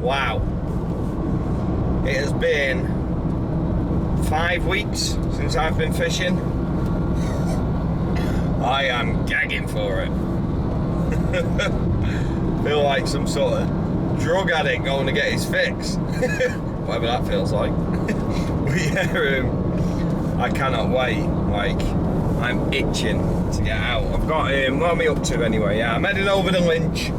Wow. It has been 5 weeks since I've been fishing. I am gagging for it. Feel like some sort of drug addict going to get his fix. Whatever that feels like. But yeah, I cannot wait. Like, I'm itching to get out. I've got what am I up to anyway? Yeah, I'm heading over to Linch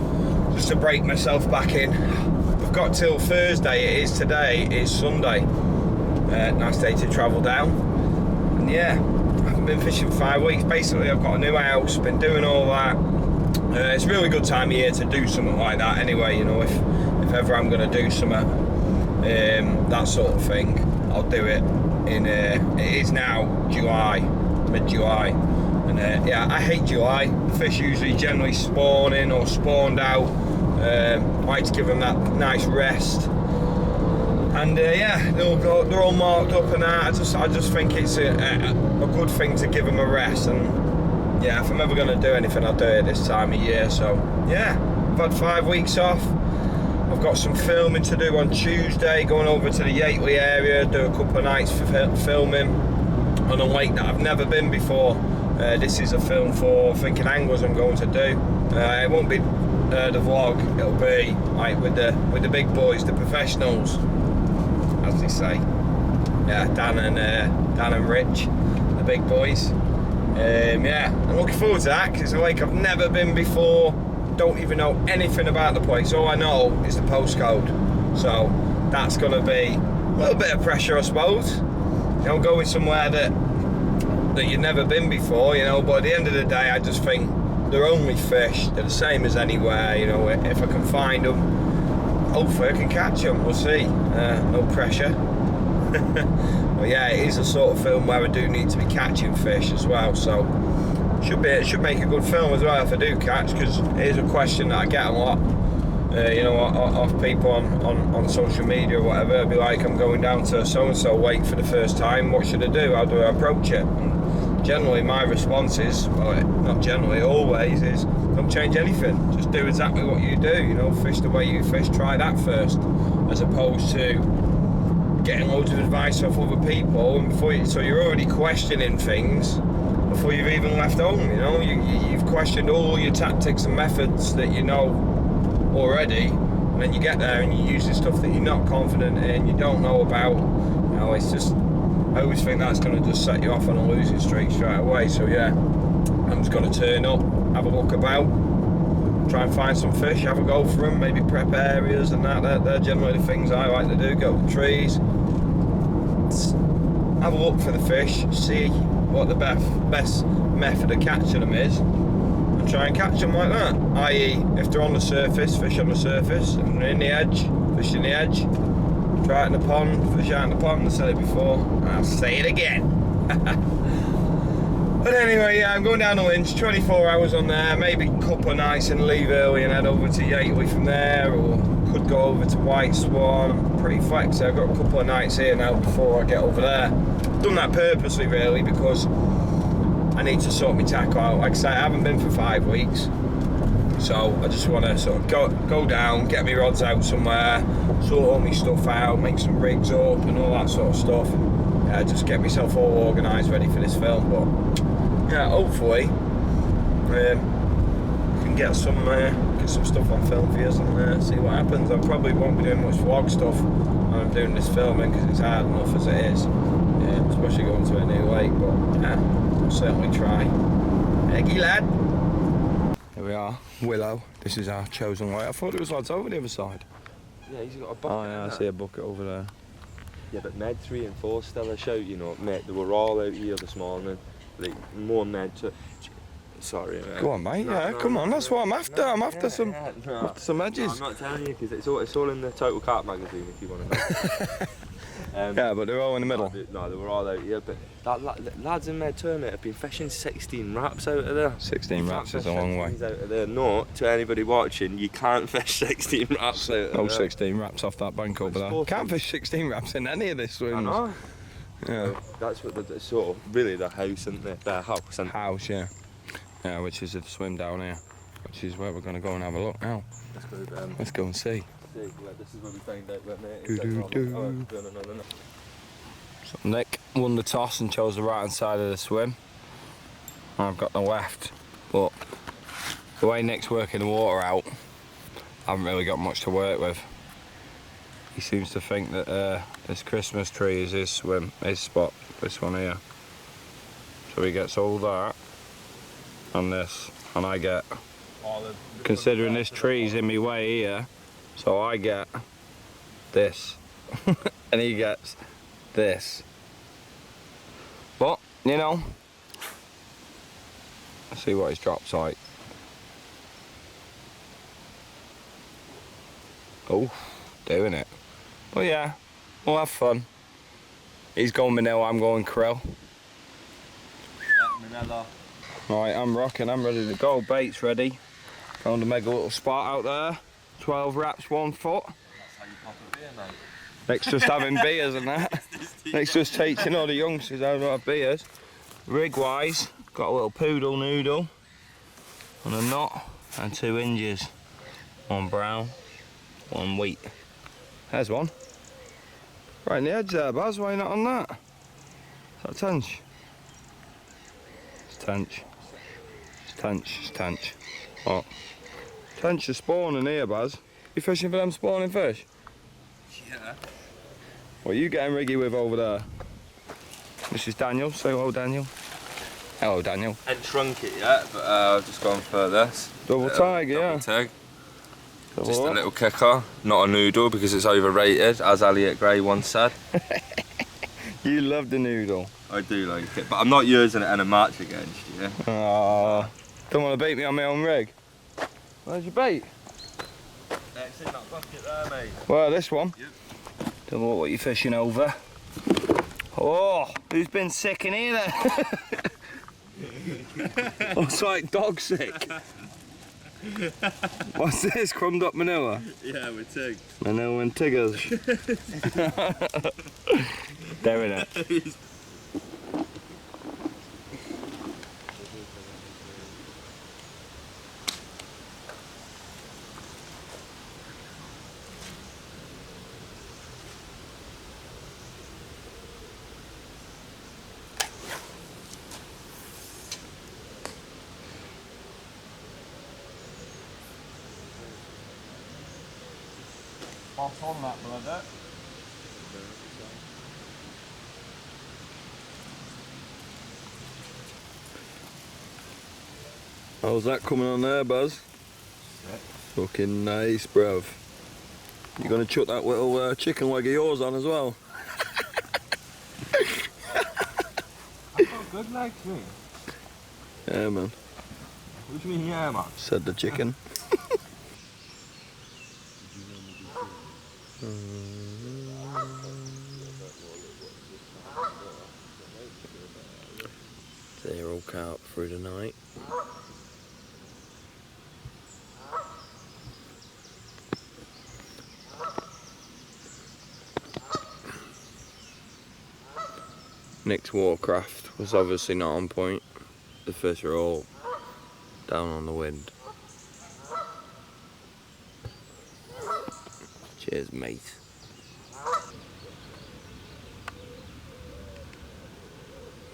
just to break myself back in. I've got till Thursday. It is today. It's Sunday. Nice day to travel down. And yeah, I haven't been fishing for 5 weeks. Basically, I've got a new house. Been doing all that. It's a really good time of year to do something like that. Anyway, you know, if ever I'm going to do something, that sort of thing, I'll do it. It is now July, mid-July, and yeah, I hate July. The fish usually generally spawning or spawned out. I like to give them that nice rest, and yeah, they're all marked up and that. I just think it's a good thing to give them a rest. And yeah, if I'm ever going to do anything, I'll do it this time of year. So yeah, I've had 5 weeks off. I've got some filming to do on Tuesday, going over to the Yateley area, do a couple of nights for filming on a lake that I've never been before. This is a film for thinking anglers I'm going to do. It won't be the vlog, it'll be like with the big boys, the professionals, as they say. Yeah, Dan and Rich, the big boys. Yeah, I'm looking forward to that because it's a lake I've never been before. Don't even know anything about the place. All I know is the postcode, so that's going to be a little bit of pressure, I suppose. You know, going somewhere that you've never been before, you know. But at the end of the day, I just think they're only fish. They're the same as anywhere, you know. If I can find them, hopefully I can catch them. We'll see. No pressure. But yeah, it is a sort of film where I do need to be catching fish as well, so it should make a good film as well if I do catch, because it is a question that I get a lot, you know, off people on social media or whatever. It'll be like, I'm going down to so-and-so lake for the first time, what should I do, how do I approach it? And generally my response is, well, not generally, always is, don't change anything, just do exactly what you do, you know, fish the way you fish, try that first, as opposed to getting loads of advice off other people, and so you're already questioning things before you've even left home, you know. You've questioned all your tactics and methods that you know already, and then you get there and you use the stuff that you're not confident in, you don't know about. You know, it's just, I always think that's going to just set you off on a losing streak straight away. So yeah, I'm just going to turn up, have a look about, try and find some fish, have a go for them, maybe prep areas and that. They're generally the things I like to do. Go to the trees, have a look for the fish, see what the best method of catching them is, and try and catch them like that. I.e., if they're on the surface, fish on the surface, and they're in the edge, fish in the edge. Try it in the pond, fish out in the pond. I said it before, and I'll say it again. But anyway, yeah, I'm going down to Linch, 24 hours on there, maybe a couple of nights and leave early and head over to Yateley from there, or could go over to White Swan. I'm pretty flexy. I've got a couple of nights here now before I get over there. Done that purposely really because I need to sort my tackle out. Like I say, I haven't been for 5 weeks, so I just want to sort of go down, get my rods out somewhere, sort all my stuff out, make some rigs up and all that sort of stuff, and yeah, just get myself all organised, ready for this film. But yeah, hopefully we can get some stuff on film for you and see what happens. I probably won't be doing much vlog stuff when I'm doing this filming because it's hard enough as it is, especially going to a new lake. But yeah, I'll certainly try. Eggy lad. Here we are, Willow. This is our chosen lake. I thought there was lads over the other side. Yeah, he's got a bucket. Oh yeah, I see a bucket over there. Yeah, but Med 3 and 4 still a shout, you know. Med, they were all out here this morning. Like, more Med 2. Sorry. Go on, mate. Come on. That's what I'm after. I'm after some edges. I'm not telling you because it's all in the Total Carp magazine if you want to know. Yeah, but they're all in the middle. No, they were all out here. But lads in Med 2 have been fishing 16 wraps out of there. 16 wraps is a long way. Out of there. No, to anybody watching, you can't fish 16 wraps out of there. 16 wraps off that bank over there. Can't fish 16 wraps in any of this swims. I know. Yeah. That's what the sort of really the house, isn't it? Their house. House, yeah. Yeah, which is the swim down here. which is where we're going to go and have a look now. Let's go. Let's go and see. This is where we find out where mate. No. So Nick won the toss and chose the right hand side of the swim. I've got the left, but the way Nick's working the water out, I haven't really got much to work with. He seems to think that this Christmas tree is his spot, this one here. So he gets all that and this, and I get, considering this tree's in my way here, so I get this, and he gets this. But, you know, let's see what his drop's like. Oh, doing it. But yeah, we'll have fun. He's going manila, I'm going krill. Manila. Right, I'm rocking, I'm ready to go. Bait's ready. Found a mega little spot out there. 12 wraps, 1 foot. That's how you pop a beer, mate. Nick's just having beers and that. Nick's just teaching all the youngsters how to have beers. Rig wise, got a little poodle noodle and a knot and 2 hinges. 1 brown, 1 wheat. There's one. Right in the edge there, Baz, why not on that? Is that tench? It's tench. It's tench, it's tench. What? Tench is spawning here, Baz. You fishing for them spawning fish? Yeah. What are you getting riggy with over there? This is Daniel, say hello Daniel. Hello Daniel. I hadn't shrunk it yet, but I've just gone for this. Double tag, yeah. Double tag. Double Just what? a little kicker, not a noodle because it's overrated, as Elliot Gray once said. You love the noodle. I do like it, but I'm not using it in a match against you. Oh, don't want to bait me on my own rig. Where's your bait? It's in that bucket there, mate. Well, this one. Yep. Don't know what you're fishing over. Oh, who's been sick in here then? Oh, it's like dog sick. What's this? Crumbed up manila? Yeah, with Tig. Manila and Tiggers. They're in it. Off on that, brother. How's that coming on there, Buzz? Looking nice, bruv. You gonna chuck that little chicken leg of yours on as well? I've got good legs, mate. Yeah, man. What do you mean, yeah, man? Said the chicken. Zero carp through the night. Nick's watercraft was obviously not on point. The fish are all down on the wind. Cheers, mate.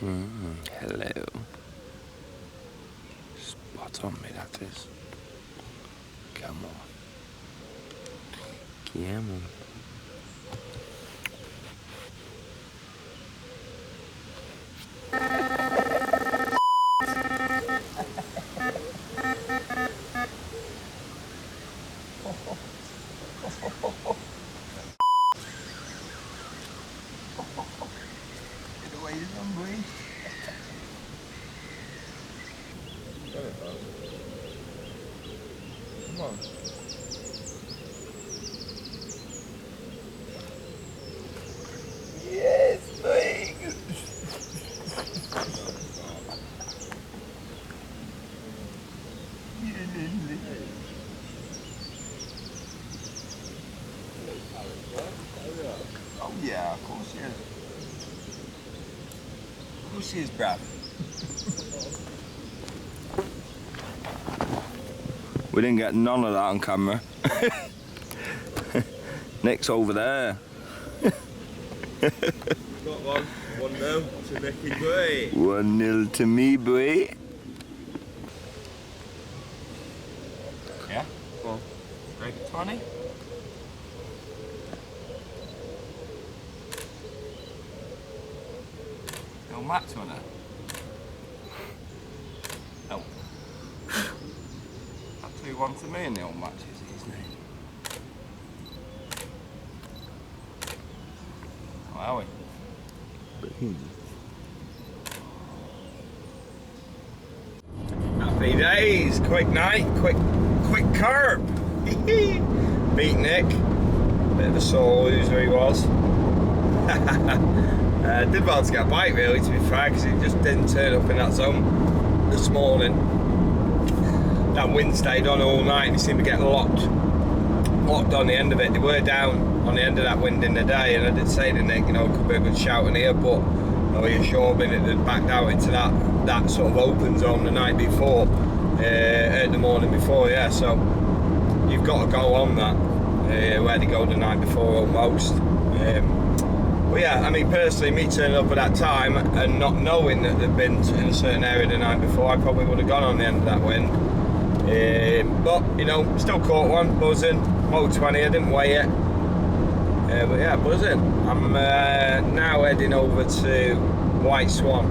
Hello. Spot on me, that is. Come on. Come on. Come on. Yes, please. Oh yeah, of course he is. Of course he is, bruv. We didn't get none of that on camera. Nick's over there. Got one. 1-0 to Nicky boy. 1-0 to me, boy. Yeah? Well, Break 20. No Matt's on it. No. That's 2-1 to me in the old matches, isn't it? How are we? Happy days, quick night, quick carp. Beat Nick, bit of a sore loser he was. Did well to get a bite really, to be fair, because he just didn't turn up in that zone this morning. That wind stayed on all night and he seemed to get locked on the end of it. They were down on the end of that wind in the day, and I did say to Nick, you know, it could be a good shout in here, but he assured me that they'd backed out into that sort of open zone the night before, the morning before, yeah, so you've got to go on that, where they go the night before almost. But yeah, I mean, personally, me turning up at that time and not knowing that they'd been in a certain area the night before, I probably would have gone on the end of that wind. But, you know, still caught one, buzzing, low 20, I didn't weigh it. But yeah, buzzing. I'm now heading over to White Swan.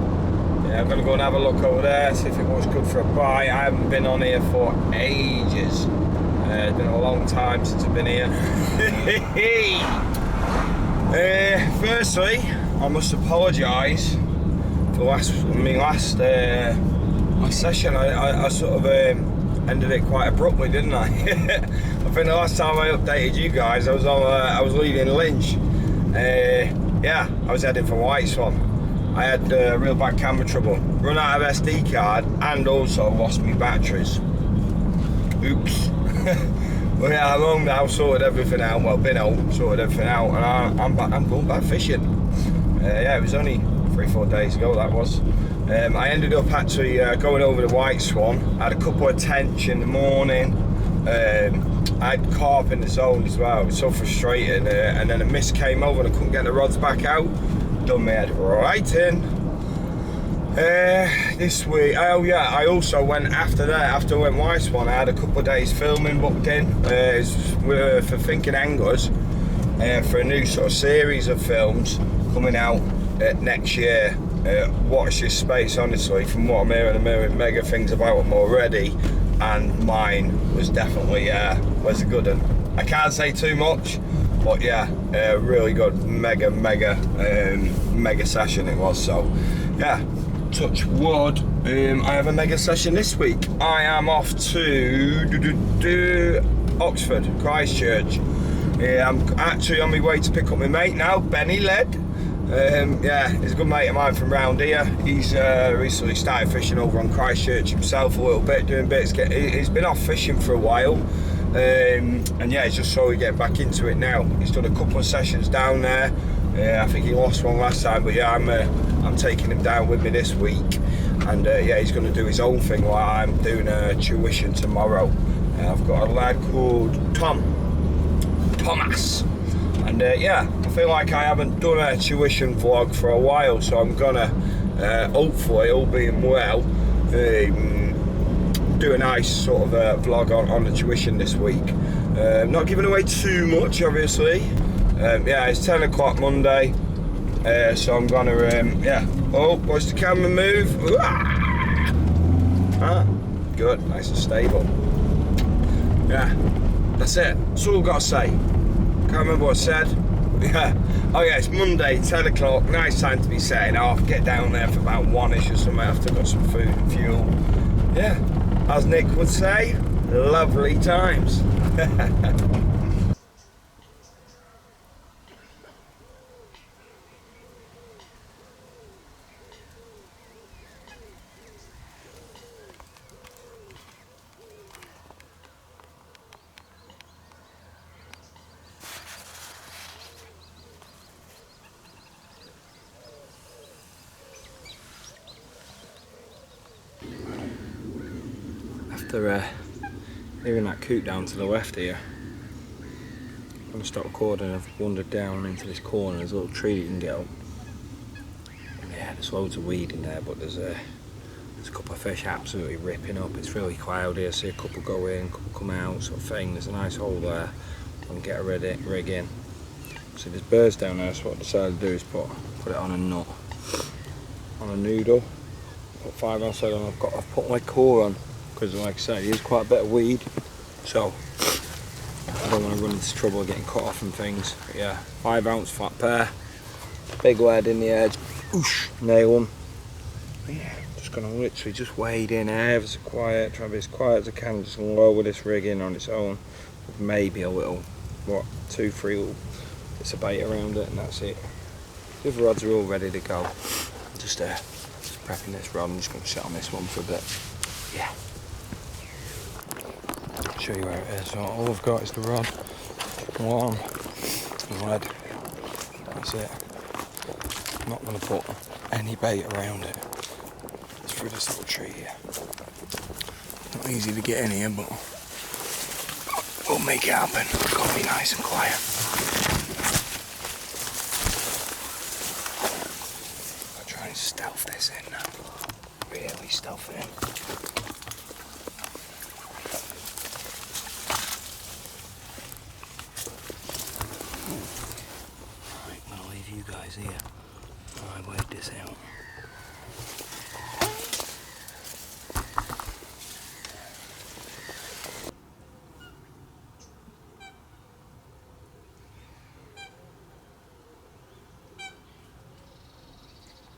Yeah, I'm going to go and have a look over there, see if it was good for a bite. I haven't been on here for ages. It's been a long time since I've been here. Firstly, I must apologise for last session. I sort of ended it quite abruptly, didn't I? I think the last time I updated you guys, I was leaving Linch. Yeah, I was heading for White Swan. I had real bad camera trouble, run out of SD card, and also lost my batteries. Oops. Well, yeah, I'm home now, sorted everything out. Well, been home, sorted everything out, and I'm going back fishing. Yeah, it was only 3-4 days ago that was. I ended up actually going over to White Swan. I had a couple of tench in the morning. I had carp in the zone as well. It was so frustrating. And then a mist came over and I couldn't get the rods back out. Done my head right in. This week, oh yeah, I also went after I went White Swan, I had a couple of days filming booked in for Thinking Anglers, for a new sort of series of films coming out next year. Watch this space, honestly. From what I'm hearing mega things about them already, and mine was definitely was a good one. I can't say too much, but yeah, really good, mega session it was. So yeah, touch wood. I have a mega session this week. I am off to Oxford, Christchurch. I'm actually on my way to pick up my mate now, Benny Led. Yeah, he's a good mate of mine from round here. He's recently started fishing over on Christchurch himself a little bit, doing bits. He's been off fishing for a while, and yeah, he's just slowly getting back into it now. He's done a couple of sessions down there. I think he lost one last time, but yeah, I'm taking him down with me this week, and yeah, he's going to do his own thing while I'm doing tuition tomorrow. I've got a lad called Thomas, and yeah, I feel like I haven't done a tuition vlog for a while, so I'm gonna hopefully, all being well, do a nice sort of vlog on the tuition this week. Not giving away too much, obviously. Yeah, it's 10 o'clock Monday, so I'm gonna yeah. Oh, watch the camera move. Ah, good, nice and stable. Yeah, that's it. That's all I've got to say. Can't remember what I said. Yeah. Oh yeah, it's Monday, 10 o'clock. Nice time to be setting off. Get down there for about 1ish or something after I've got some food and fuel. Yeah, as Nick would say, lovely times. After Even that coot down to the left here. I'm going to stop recording. I've wandered down into this corner. There's a little tree you can get up. Yeah, there's loads of weed in there, but there's a couple of fish absolutely ripping up. It's really cloudy. I see a couple go in, a couple come out, sort of thing. There's a nice hole there. I can get a rig in. See, there's birds down there, so what I decided to do is put it on a nut, on a noodle. Put 5 outside on. I've put my core on because, like I said, there's quite a bit of weed, so I don't want to run into trouble getting cut off and things. But yeah, 5 ounce flat pair, big lead in the edge. Oosh, nail them. Yeah, just gonna literally just wade in ever so quiet, try to be as quiet as I can. Just lower this rig in on its own, with maybe a little, 2-3 little bits of bait around it, and that's it. The other rods are all ready to go. Just prepping this rod. I'm just gonna sit on this one for a bit. Yeah. I'll show you where it is. So all I've got is the rod, one, and lead. That's it. I'm not going to put any bait around it. It's through this little tree here. Not easy to get in here, but we'll make it happen. It's got to be nice and quiet. I'll try and stealth this in now. Really stealth it in. Right, I'm going to leave you guys here. I wait this out.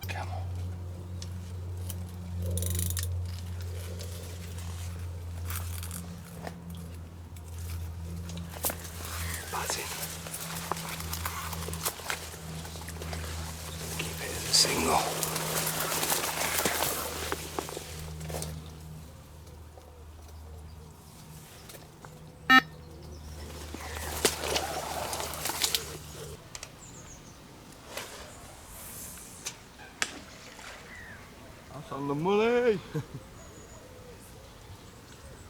Come on. Buzzing. Keep it as a single. That's on the money.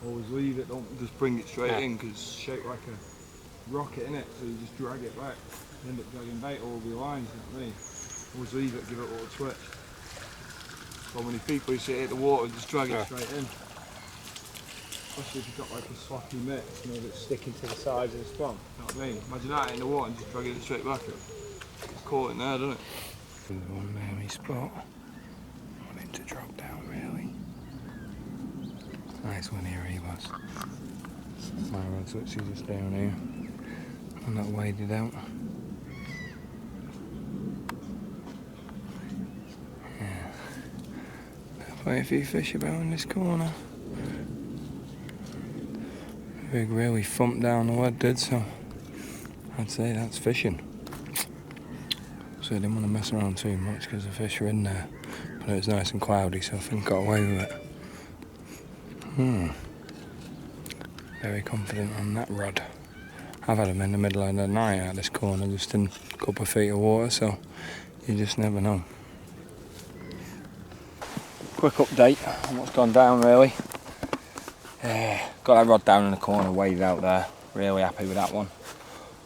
Always leave it, don't just bring it straight in, because it's shaped like a rocket in it, so you just drag it back. You end up dragging bait all over your lines, you know what I mean? Always leave it, give it a little twitch. So many people you see it hit the water and just drag it straight in. Especially if you've got like a sloppy mix, you know, that's sticking to the sides of the spawn. You know what I mean? Imagine that in the water and just dragging it straight back up. It's caught in there, doesn't it? One merry spot. I want him to drop down, really. Nice one here he was. My rod's literally just down here. I'm not waded out. Yeah. Quite a few fish about in this corner. Rig really thumped down the lead did, so I'd say that's fishing. So I didn't want to mess around too much because the fish are in there. But it was nice and cloudy, so I think I got away with it. Very confident on that rod. I've had them in the middle of the night at this corner, just in a couple of feet of water, so you just never know. Quick update on what's gone down, really. Got that rod down in the corner, waded out there. Really happy with that one.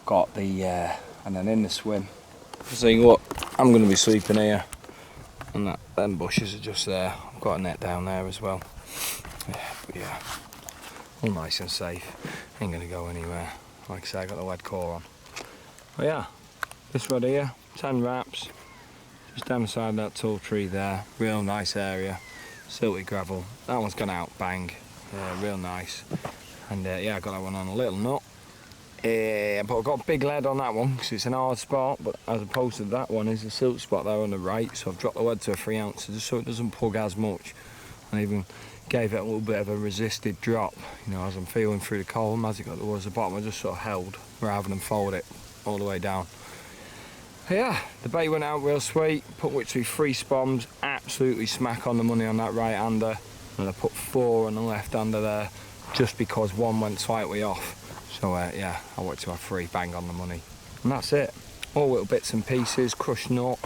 Got the, and then in the swim. See what, I'm going to be sleeping here, and them bushes are just there. I've got a net down there as well. But yeah, all nice and safe. Ain't going to go anywhere. Like I say, I got the lead core on. But yeah, this rod here, 10 wraps. Just down the side of that tall tree there. Real nice area. Silty gravel. That one's gone out, bang. Real nice. And yeah, I got that one on a little nut. But I've got a big lead on that one because it's an hard spot, but as opposed to that one is a silt spot there on the right, so I've dropped the lead to a 3 ounce just so it doesn't plug as much. And even gave it a little bit of a resisted drop, you know, as I'm feeling through the column. As it got towards the bottom, I just sort of held rather than fold it all the way down. Yeah, the bait went out real sweet. Put literally 3 spoms, absolutely smack on the money on that right hander, and I put 4 on the left hander there just because one went slightly off. So yeah, I wanted to have 3 bang on the money, and that's it. All little bits and pieces: crushed nut,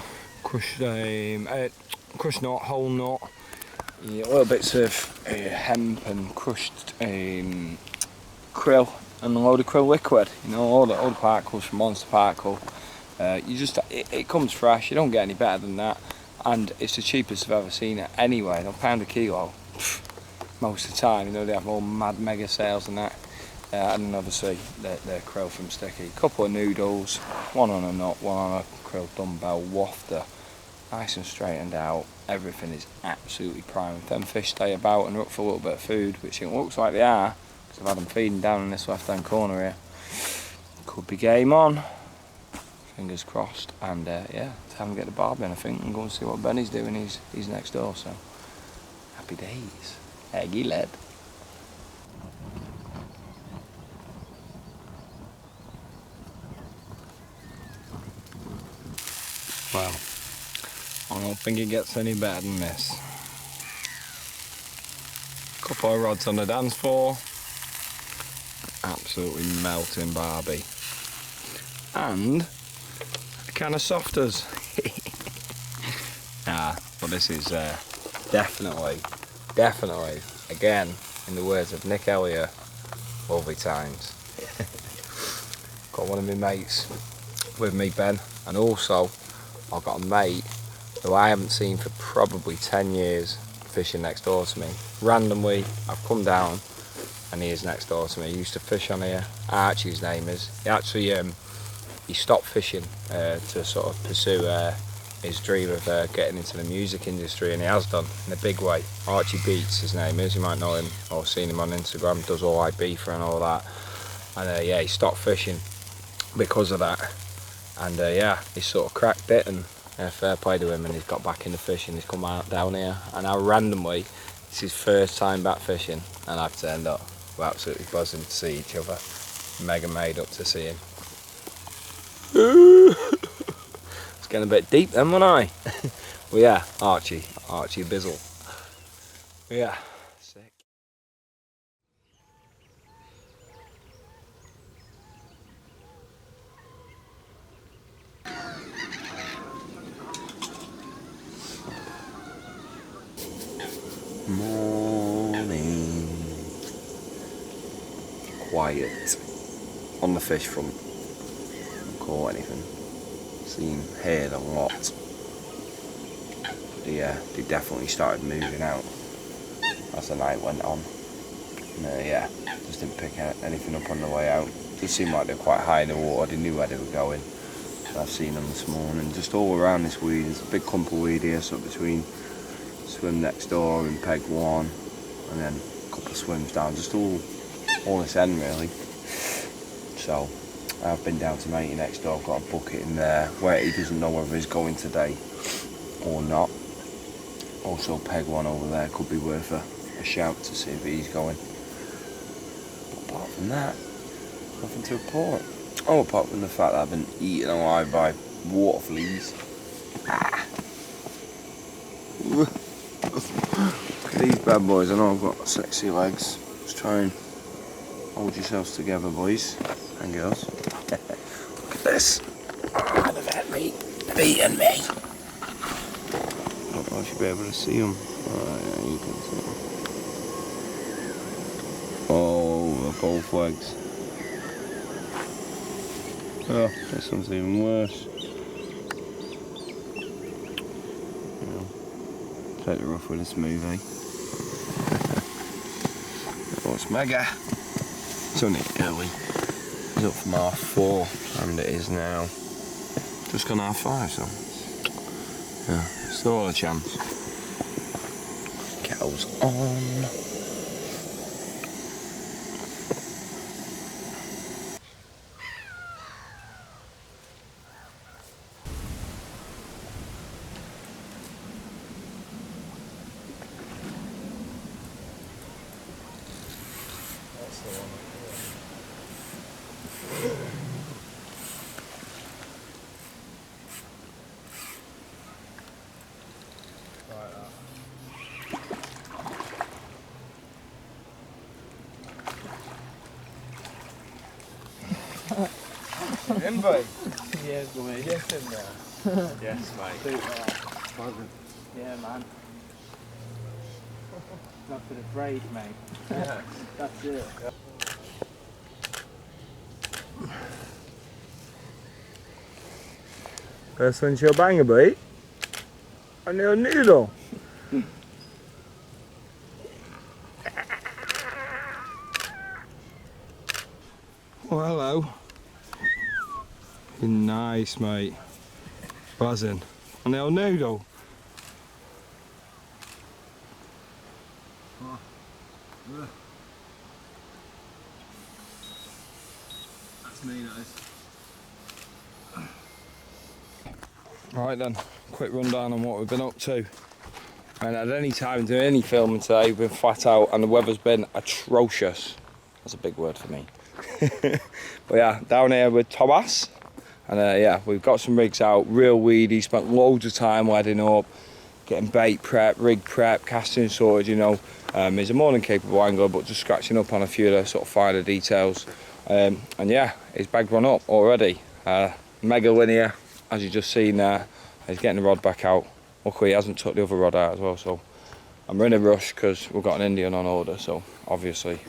crushed nut, whole nut, yeah, little bits of hemp and crushed krill and a load of krill liquid. You know, all the particles from Monster Particle. It comes fresh. You don't get any better than that, and it's the cheapest I've ever seen it. Anyway, £1 a kilo. Most of the time, you know, they have all mad mega sales and that. And then obviously the krill from Sticky. Couple of noodles, one on a nut, one on a krill dumbbell wafter. Nice and straightened out. Everything is absolutely prime. If them fish stay about and are up for a little bit of food, which it looks like they are, because I've had them feeding down in this left hand corner here. Could be game on. Fingers crossed. And yeah, time to get the barb in, I think, and go and see what Benny's doing. He's next door, so happy days. Eggy led. Well, I don't think it gets any better than this. Couple of rods on the dance floor. Absolutely melting barbie. And a can of softers. But this is definitely, again, in the words of Nick Elliott, lovely times. Got one of my mates with me, Ben, and also I've got a mate who I haven't seen for probably 10 years fishing next door to me. Randomly, I've come down and he is next door to me. He used to fish on here. Archie, his name is. He actually he stopped fishing to sort of pursue his dream of getting into the music industry, and he has done in a big way. Archie Beats, his name is. You might know him or seen him on Instagram. Does all Ibiza and all that. And yeah, he stopped fishing because of that. And yeah, he sort of cracked it, and fair play to him, and he's got back into fishing. He's come out down here, and now randomly, it's his first time back fishing, and I've turned up. We're absolutely buzzing to see each other. Mega made up to see him. It's getting a bit deep then, wasn't I? Well, yeah, Archie Bizzle. Yeah, sick. Morning. Quiet on the fish front. Don't caught anything. Seen, heard a lot. Yeah, they definitely started moving out as the night went on. And yeah, just didn't pick anything up on the way out. Just seemed like they were quite high in the water. They knew where they were going. So I've seen them this morning. Just all around this weed. There's a big clump of weed here, so between swim next door and peg one, and then a couple of swims down, just all this end really. So I've been down to matey next door. I've got a bucket in there where he doesn't know whether he's going today or not. Also peg one over there could be worth a shout to see if he's going. But apart from that, nothing to report. Oh, apart from the fact that I've been eaten alive by water fleas. Look at these bad boys. I know I've got sexy legs. Just try and hold yourselves together, boys and girls. Look at this. Oh, they've hit me. They've eaten me. I don't know if you'll be able to see them. Oh, yeah, you can see them. Oh, they're both legs. Oh, this one's even worse. Take the rough with a smoothie. Oh, it's mega. It's only early. It's up from 4:30, and it is now just gone 5:30, so yeah, still a chance. Kettle's on. Invite. Yes, mate. Yes, in there. Yes, mate. Yeah, man. Not for the phrase, mate. Yeah. That's it. First one she'll bang a beat. And a noodle. Oh, hello. Nice, mate. Buzzing. On the old noodle. That's me, nice. Right then, quick rundown on what we've been up to. I haven't had any time doing any filming today. We've been flat out and the weather's been atrocious. That's a big word for me. But yeah, down here with Thomas. And yeah, we've got some rigs out, real weedy, spent loads of time wedding up, getting bait prep, rig prep, casting sorted, you know. He's a more than capable angler, but just scratching up on a few of the sort of finer details. And yeah, he's bagged one up already. Mega linear, as you just seen there. He's getting the rod back out. Luckily he hasn't took the other rod out as well, so I'm in a rush because we've got an Indian on order, so obviously.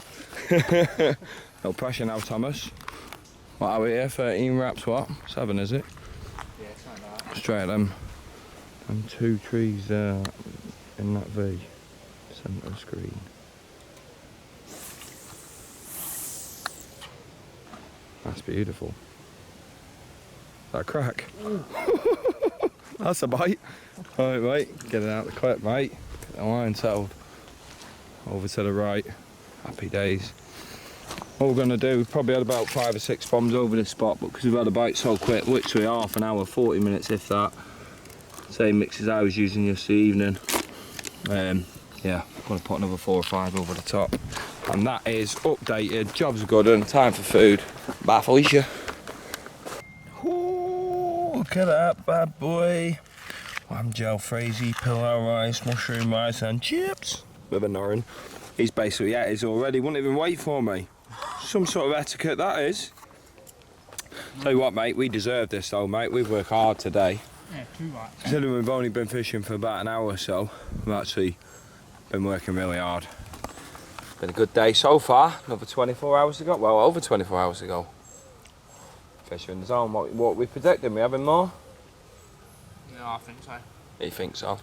No pressure now, Thomas. What are we here? 13 wraps, what? 7 is it? Yeah, it's like that. Straight at them. And 2 trees there in that V. Centre screen. That's beautiful. Is that a crack? That's a bite. Alright, mate, get it out of the clip, mate. Get the line settled. Over to the right. Happy days. What we're going to do, we've probably had about 5 or 6 bombs over this spot, but because we've had a bite so quick, literally half an hour, 40 minutes if that. Same mix as I was using yesterday evening. Yeah, I'm going to put another 4 or 5 over the top. And that is updated, job's good and time for food. Bye Felicia. Ooh, look at that bad boy. Lamb jalfrezi, pilau rice, mushroom rice and chips. With a Norrin. He's basically, yeah, he's already, wouldn't even wait for me. Some sort of etiquette that is. Tell you what, mate, we deserve this though, mate. We've worked hard today. Yeah, too much. Considering we've only been fishing for about an hour or so, we've actually been working really hard. Been a good day so far. Another 24 hours to go. Well, over 24 hours to go. Fish are in the zone. What we predicting? We having more? No, I think so. You think so?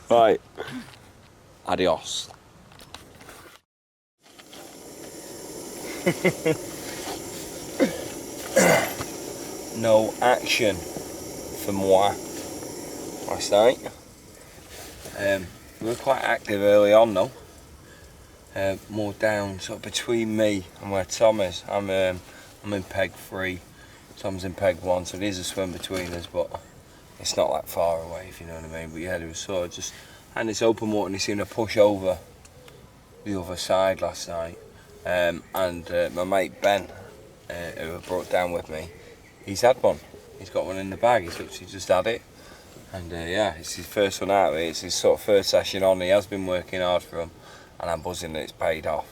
Right. Adios. No action for moi last night. We were quite active early on though. More down sort of between me and where Tom is. I'm in peg 3. Tom's in peg 1, so it is a swim between us, but it's not that far away, if you know what I mean. But yeah, there was sort of just, and it's open water and he seemed to push over the other side last night. And my mate Ben, who I brought down with me, he's had one. He's got one in the bag, he's literally just had it. And yeah, it's his first one out of it. It's his sort of first session on. He has been working hard for him, and I'm buzzing that it's paid off.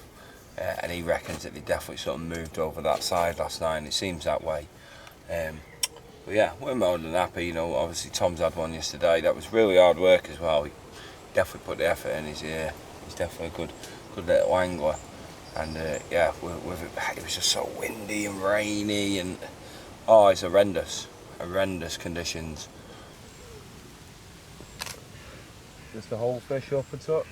And he reckons that they definitely sort of moved over that side last night, and it seems that way. But yeah, we're more than happy. You know, obviously Tom's had one yesterday. That was really hard work as well. He definitely put the effort in. He's definitely a good little angler. And yeah, it was just so windy and rainy, and oh, it's horrendous conditions. Just the whole fish up a touch.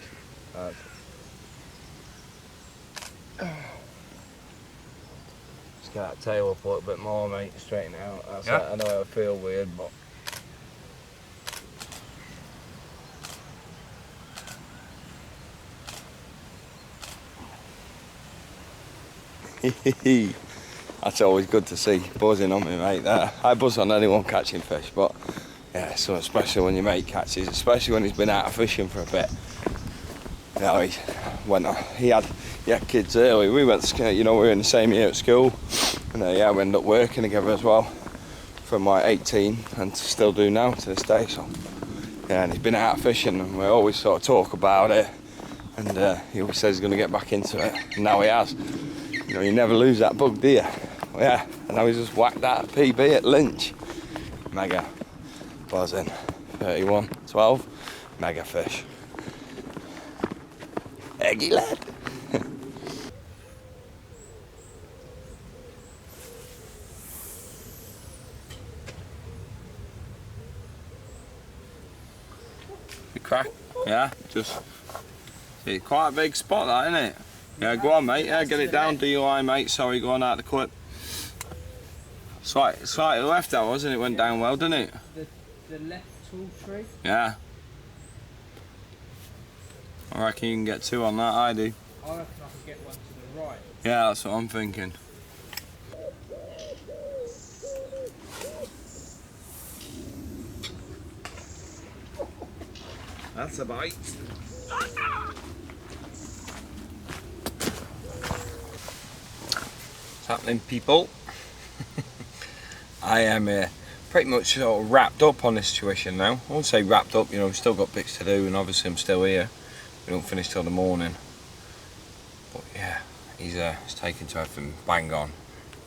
Just get that tail up a little bit more, mate. Straighten it out. That's Yeah. it. I know I feel weird, but. That's always good to see, buzzing on me, mate. There, I buzz on anyone catching fish, but yeah, so especially when your mate catches, especially when he's been out of fishing for a bit. You know, he had kids early. We went to, you know, we were in the same year at school, and yeah, we ended up working together as well from like 18, and still do now to this day. So yeah, and he's been out fishing, and we always sort of talk about it, and he always says he's going to get back into it, and now he has. You know, you never lose that bug, do you? Well, yeah, and now he's just whacked that PB at Linch. Mega buzzing. 31, 12, mega fish. Eggy lad. The crack, yeah, just, see, quite a big spot that, isn't it? Yeah, go on mate, yeah, get it down, do your line mate, sorry, going out the clip. Slightly left that was, and it went down well, didn't it? The left tall tree? Yeah. I reckon you can get 2 on that, I do. I reckon I could get one to the right. Yeah, that's what I'm thinking. That's a bite. What's happening, people? I am pretty much sort of wrapped up on this tuition now. I won't say wrapped up, you know, we've still got bits to do, and obviously I'm still here. We don't finish till the morning. But yeah, he's taken to everything bang on.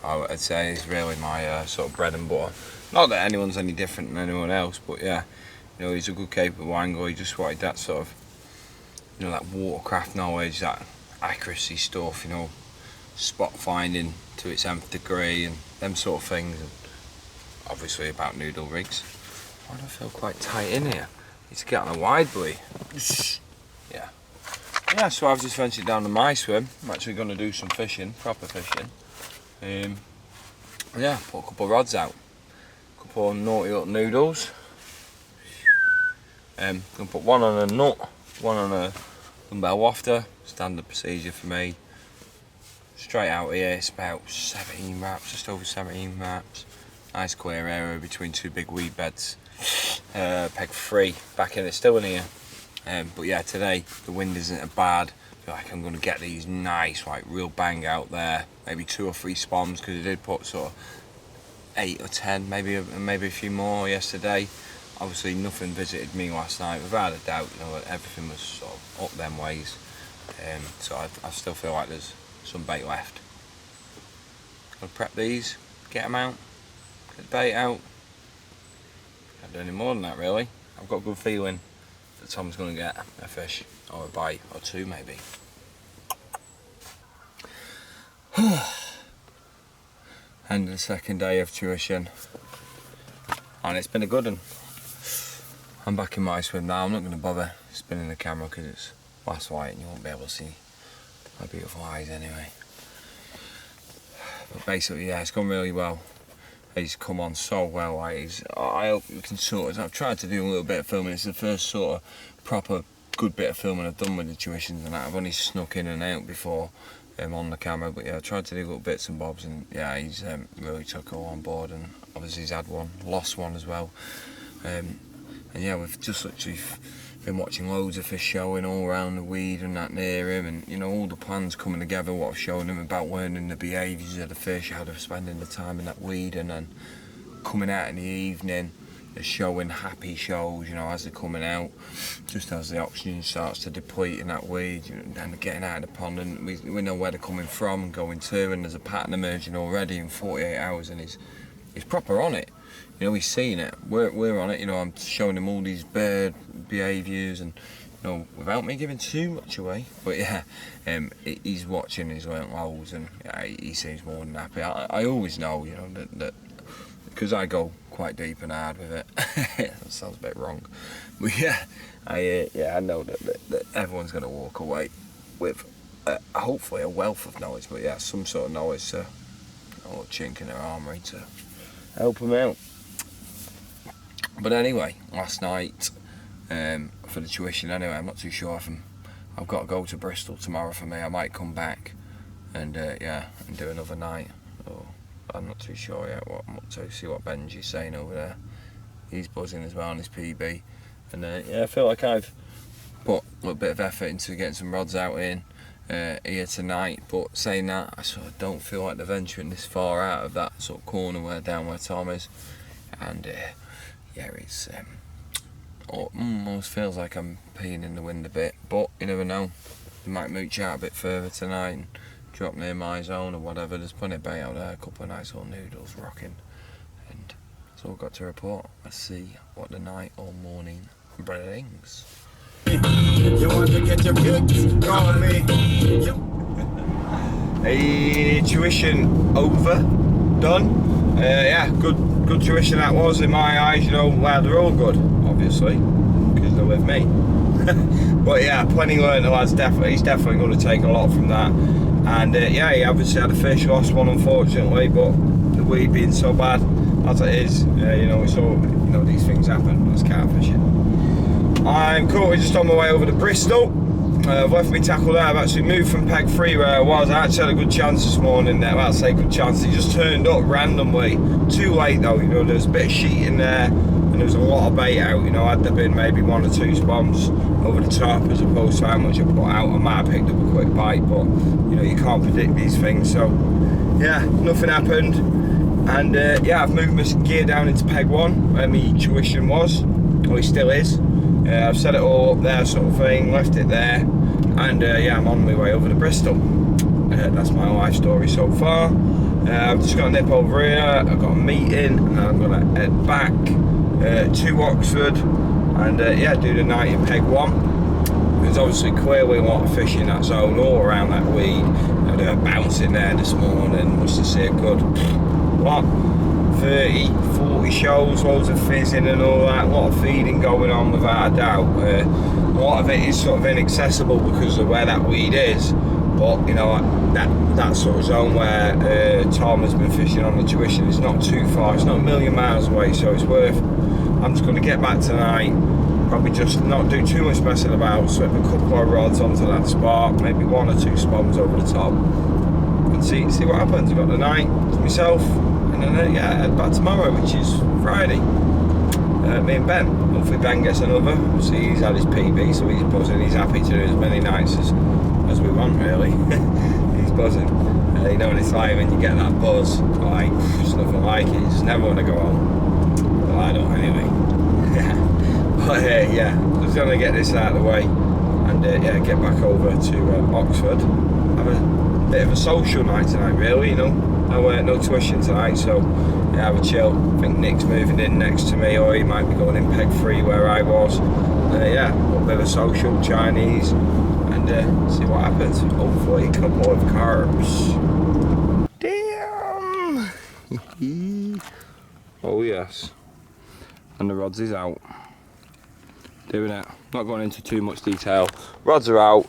I'd say he's really my sort of bread and butter. Not that anyone's any different than anyone else, but yeah, you know, he's a good capable angler. He just wanted that sort of, you know, that watercraft knowledge, that accuracy stuff, you know, spot finding to its nth degree and them sort of things. And obviously about noodle rigs. Why do I feel quite tight in here? Need to get on a wide buoy. Yeah. Yeah, so I've just ventured down to my swim. I'm actually going to do some fishing, proper fishing. Yeah, put a couple of rods out. A couple of naughty little noodles. Going to put one on a nut, one on a dumbbell wafter. Standard procedure for me. Straight out here, it's about 17 wraps, just over 17 wraps. Nice clear area between 2 big weed beds. Peg 3, back in it, still in here. But yeah, today the wind isn't bad. I feel like I'm going to get these nice, like real bang out there. Maybe 2 or 3 spawns, because I did put sort of 8 or 10, maybe a few more yesterday. Obviously nothing visited me last night, without a doubt. You know, everything was sort of up them ways. So I still feel like there's some bait left. I'll prep these, get them out, get the bait out. Can't do any more than that really. I've got a good feeling that Tom's going to get a fish, or a bite, or 2 maybe. End of the second day of tuition, and it's been a good one. I'm back in my swim now. I'm not going to bother spinning the camera because it's last light and you won't be able to see my beautiful eyes anyway. But basically, yeah, it's gone really well. He's come on so well. I hope we can sort of. I've tried to do a little bit of filming. It's the first sort of proper good bit of filming I've done with the tuitions and that. I've only snuck in and out before on the camera, but yeah, I tried to do little bits and bobs, and yeah, he's really took it all on board. And obviously he's had one, lost one as well. And yeah, we've just literally been watching loads of fish showing all around the weed and that near him, and you know, all the plans coming together, what I've shown him about learning the behaviours of the fish, how they're spending the time in that weed, and then coming out in the evening, they're showing happy shows, you know, as they're coming out, just as the oxygen starts to deplete in that weed, you know, and they're getting out of the pond, and we know where they're coming from and going to, and there's a pattern emerging already in 48 hours, and he's proper on it. You know, he's seen it. We're on it. You know, I'm showing him all these bird behaviours, and you know, without me giving too much away. But yeah, he's watching his own lows, and yeah, he seems more than happy. I always know, you know, that because I go quite deep and hard with it. That sounds a bit wrong, but yeah, I know that everyone's going to walk away with hopefully a wealth of knowledge. But yeah, some sort of knowledge to, or chink in their armoury to help them out. But anyway, last night for the tuition anyway, I'm not too sure if I've got to go to Bristol tomorrow for me. I might come back and yeah, and do another night. Or I'm not too sure yet what I'm up to. See what Benji's saying over there. He's buzzing as well on his PB. And yeah, I feel like I've put a little bit of effort into getting some rods out in here tonight. But saying that, I sort of don't feel like they're venturing this far out of that sort of corner down where Tom is. And yeah, it's almost feels like I'm peeing in the wind a bit, but you never know. You might mooch out a bit further tonight and drop near my zone or whatever. There's plenty of bait out there, a couple of nice little noodles rocking, and that's all I've got to report. Let's see what the night or morning brings. You want to get your kicks? Call me. Hey, tuition over, done. Yeah, good tuition that was in my eyes. You know, well, they're all good, obviously, because they're with me. But yeah, plenty learned. The lad's he's definitely going to take a lot from that. And yeah, he obviously had a fish, lost one unfortunately, but the weed being so bad as it is, you know, it's all, you know, these things happen. That's carp fishing. I'm currently just on my way over to Bristol. I've left me tackle there. I've actually moved from peg 3 where I was. I actually had a good chance this morning there. Well, I'd say good chance. He just turned up randomly. Too late though, you know, there's a bit of sheet in there and there was a lot of bait out. You know, had there been maybe 1 or 2 spoms over the top as opposed to how much I put out, I might have picked up a quick bite, but you know, you can't predict these things. So yeah, nothing happened. And yeah, I've moved my gear down into peg 1 where my tuition was, or it still is. I've set it all up there sort of thing, left it there, and yeah, I'm on my way over to Bristol. That's my life story so far. I've just got a nip over here, I've got a meeting, and I'm going to head back to Oxford and yeah, do the night in peg 1. There's obviously clearly a lot of fish in that zone all around that weed. You know, they were bouncing there this morning, must have seen a good, what, 30, 40 shoals, loads of fizzing and all that, a lot of feeding going on without a doubt. A lot of it is sort of inaccessible because of where that weed is, but you know, that sort of zone where Tom has been fishing on the tuition is not too far, it's not a million miles away, so it's worth. I'm just going to get back tonight, probably just not do too much messing about, slip a couple of rods onto that spot, maybe 1 or 2 spoms over the top, and see what happens. I've got the night to myself. And then yeah, head back tomorrow, which is Friday. Me and Ben. Hopefully Ben gets another. See, he's had his PB, so he's buzzing. He's happy to do as many nights as we want, really. He's buzzing. You know what it's like when you get that buzz. Like, there's nothing like it. You just never want to go home. Well, I don't anyway. But yeah, just gonna get this out of the way and yeah, get back over to Oxford. Have a bit of a social night tonight, really. You know. No tuition tonight, so yeah, have a chill. I think Nick's moving in next to me, or he might be going in peg 3 where I was. Yeah, a bit of a social, Chinese, and see what happens. Hopefully a couple of carps. Damn! Oh yes. And the rods is out. Doing it. Not going into too much detail. Rods are out.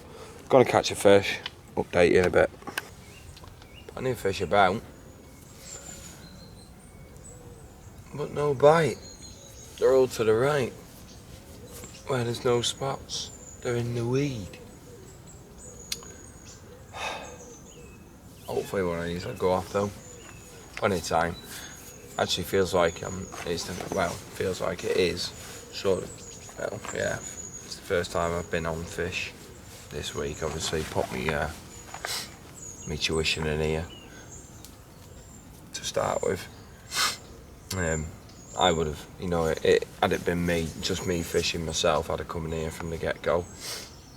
Gonna catch a fish. Update you in a bit. Plenty of fish about. But no bite. They're all to the right. Where there's no spots. They're in the weed. Hopefully one of these will go off though. Plenty of time. Actually feels like feels like it is. Sort of. Well, yeah. It's the first time I've been on fish this week. Obviously put me tuition in here to start with. I would have, you know, had it been just me fishing myself, I'd have come in here from the get-go.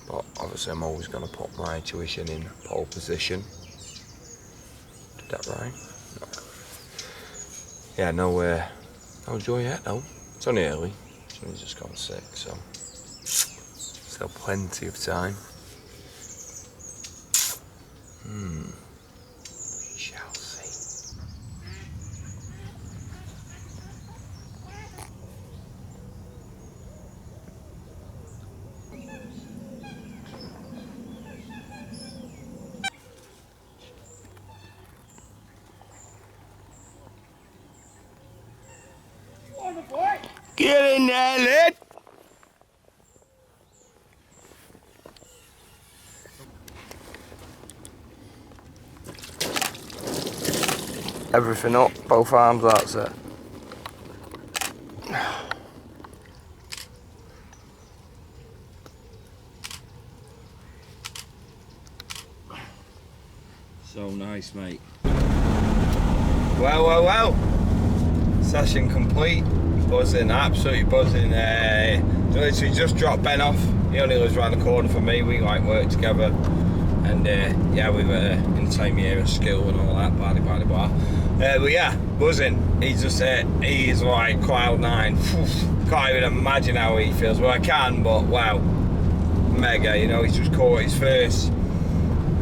But obviously I'm always going to put my tuition in pole position. Did that right? No. Yeah, no joy yet though. It's only early. It's only just gone 6, so still plenty of time. We shall see. Get in there, lad! Everything up, both arms, that's it. So nice, mate. Well. Session complete. Buzzing, absolutely buzzing. Literally just dropped Ben off. He only lives around the corner from me. We like work together. And yeah, we were in the same year of school and all that, blah. But yeah, buzzing. He's just, he's like cloud 9. Can't even imagine how he feels. Well, I can, but wow, mega. You know, he's just caught his first,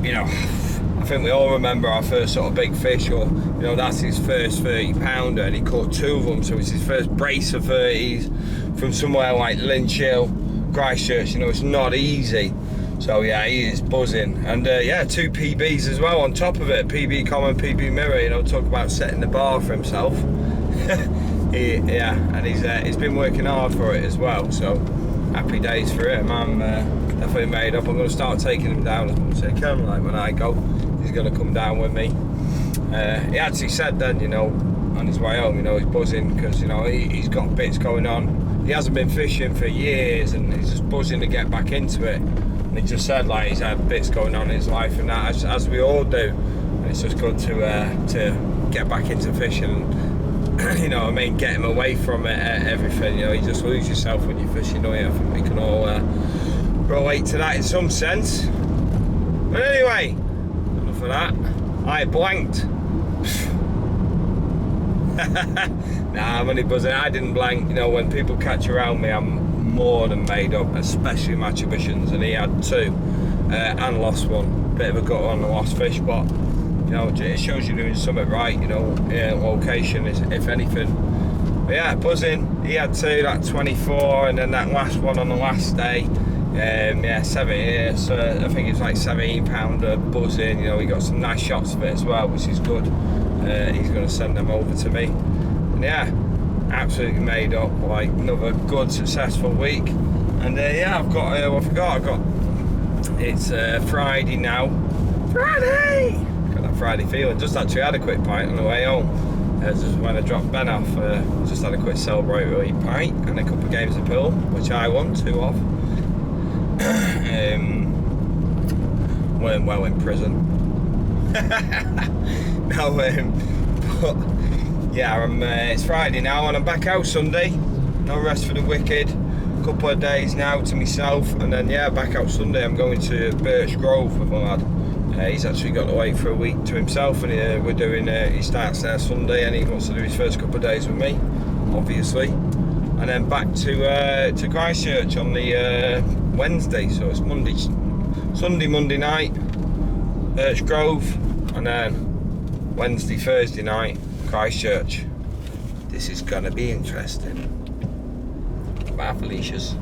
you know, I think we all remember our first sort of big fish, or you know, that's his first 30 pounder, and he caught 2 of them, so it's his first brace of 30s from somewhere like Linch Hill, Christchurch, you know, it's not easy. So yeah, he is buzzing, and yeah, 2 PBs as well on top of it. PB common, PB mirror. You know, talk about setting the bar for himself. Yeah, and he's been working hard for it as well. So happy days for him. I'm definitely made up. I'm going to start taking him down as much as I can. Like when I go, he's going to come down with me. He actually said then, you know, on his way home, you know, he's buzzing because, you know, he's got bits going on. He hasn't been fishing for years, and he's just buzzing to get back into it. And he just said, like, he's had bits going on in his life and that, as we all do. And it's just good to get back into fishing. You know what I mean? Get him away from it, everything. You know, you just lose yourself when you're fishing, don't you? I think we can all relate to that in some sense. But anyway, enough of that. I blanked. Nah, I'm only buzzing. I didn't blank. You know, when people catch around me, I'm more than made up, especially my exhibitions, and he had 2 and lost 1. Bit of a gut on the lost fish, but you know, it shows you're doing something right. You know, location is, if anything. But yeah, buzzing. He had 2, that 24, and then that last one on the last day. Yeah, 70. So I think it was like £17 buzzing. You know, he got some nice shots of it as well, which is good. He's going to send them over to me, and yeah, absolutely made up. Like another good, successful week. And yeah, I've got. I forgot. I've got. It's Friday now. Friday. Got that Friday feeling. Just actually had a quick pint on the way home. Just when I dropped Ben off, just had a quick celebratory pint and a couple of games of pool, which I won 2 of. Weren't well in prison. No, but yeah, it's Friday now, and I'm back out Sunday. No rest for the wicked. Couple of days now to myself, and then yeah, back out Sunday. I'm going to Birch Grove with my lad. He's actually got away for a week to himself, and we're doing. He starts there Sunday, and he wants to do his first couple of days with me, obviously, and then back to Christchurch on the Wednesday. So it's Monday night, Birch Grove, and then Wednesday, Thursday night, Christchurch. This is gonna be interesting. Bye, Felicia's.